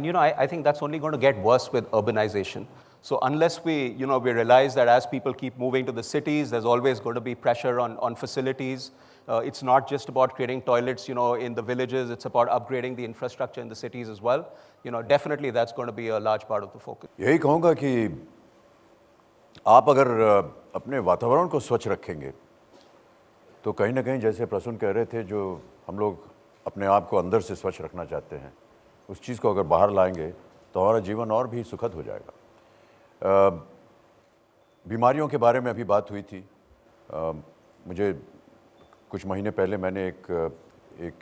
and I think that's only going to get worse with urbanization. So unless we realize that as people keep moving to the cities, there's always going to be pressure on facilities. It's not just about creating toilets, in the villages. It's about upgrading the infrastructure in the cities as well. Definitely that's going to be a large part of the focus. यही कहूँगा कि आप अगर अपने वातावरण को स्वच्छ रखेंगे तो कहीं ना कहीं, जैसे प्रसून कह रहे थे, जो हम लोग अपने आप को अंदर से स्वच्छ रखना चाहते हैं, उस चीज़ को अगर बाहर लाएंगे तो हमारा जीवन और भी सुखद हो जाएगा। बीमारियों के बारे में अभी बात हुई थी। मुझे कुछ महीने पहले मैंने एक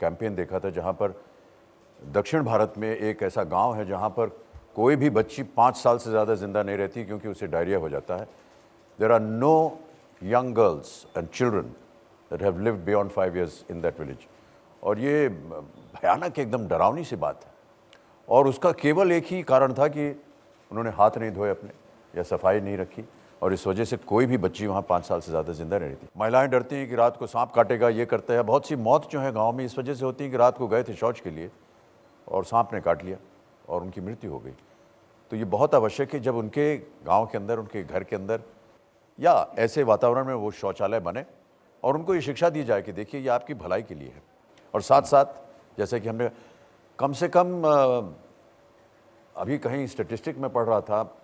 कैंपेन देखा था जहाँ पर दक्षिण भारत में एक ऐसा गांव है जहाँ पर कोई भी बच्ची 5 साल से ज़्यादा ज़िंदा नहीं रहती क्योंकि उसे डायरिया हो जाता है। There are no young girls and children that have lived beyond 5 years in that village. और ये भयानक, एकदम डरावनी सी बात है। और उसका केवल एक ही कारण था कि उन्होंने हाथ नहीं धोए अपने, या सफाई नहीं रखी, और इस वजह से कोई भी बच्ची वहाँ 5 साल से ज़्यादा ज़िंदा नहीं रहती। महिलाएं डरती हैं कि रात को सांप काटेगा, ये करते हैं। बहुत सी मौत जो है गांव में इस वजह से होती है कि रात को गए थे शौच के लिए और सांप ने काट लिया और उनकी मृत्यु हो गई। तो ये बहुत आवश्यक है जब उनके गांव के अंदर, उनके घर के अंदर या ऐसे वातावरण में वो शौचालय बने और उनको ये शिक्षा दी जाए कि देखिए ये आपकी भलाई के लिए है। और साथ साथ जैसे कि हमने कम से कम अभी कहीं स्टेटिस्टिक में पढ़ रहा था,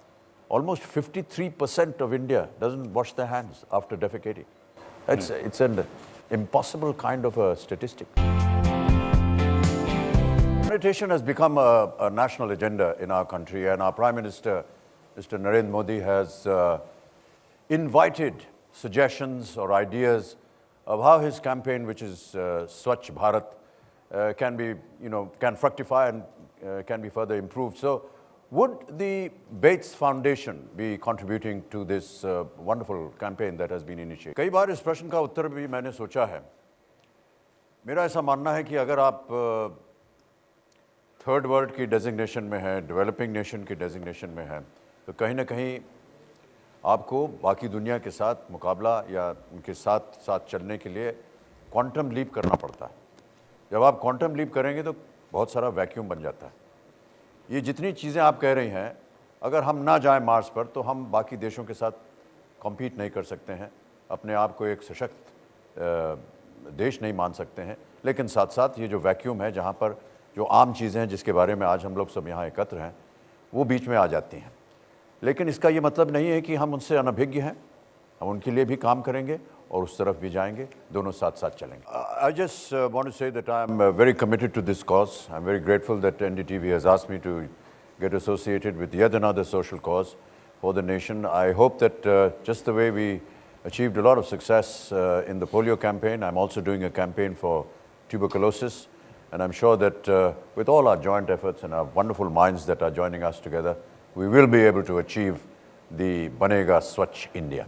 almost 53% of India doesn't wash their hands after defecating. It's an impossible kind of a statistic. Sanitation has become a national agenda in our country, and our Prime Minister, Mr. Narendra Modi, has invited suggestions or ideas of how his campaign, which is Swachh Bharat, can fructify and can be further improved. So, would the Bates Foundation be contributing to this wonderful campaign that has been initiated? कई बार इस प्रश्न का उत्तर भी मैंने सोचा है। मेरा ऐसा मानना है कि अगर आप थर्ड वर्ल्ड की डेजिग्नेशन में हैं, डेवलपिंग नेशन की डेजिग्नेशन में हैं, तो कहीं ना कहीं आपको बाकी दुनिया के साथ मुकाबला या उनके साथ साथ चलने के लिए क्वांटम लीप करना पड़ता है। जब आप क्वांटम लीप करेंगे तो बहुत सारा वैक्यूम बन जाता है। ये जितनी चीज़ें आप कह रही हैं, अगर हम ना जाएं मार्स पर तो हम बाकी देशों के साथ कॉम्पीट नहीं कर सकते हैं, अपने आप को एक सशक्त देश नहीं मान सकते हैं। लेकिन साथ साथ ये जो वैक्यूम है, जहाँ पर जो आम चीज़ें हैं जिसके बारे में आज हम लोग सब यहाँ एकत्र हैं, वो बीच में आ जाती हैं। लेकिन इसका ये मतलब नहीं है कि हम उनसे अनभिज्ञ हैं। हम उनके लिए भी काम करेंगे और उस तरफ भी जाएंगे, दोनों साथ साथ चलेंगे। I just want to say that I am very committed to this cause. I am very grateful that NDTV has asked me to get associated with yet another social cause for the nation. I hope that just the way we achieved a lot of success in the polio campaign, I am also doing a campaign for tuberculosis. And I'm sure that with all our joint efforts and our wonderful minds that are joining us together, we will be able to achieve the Banega Swachh India.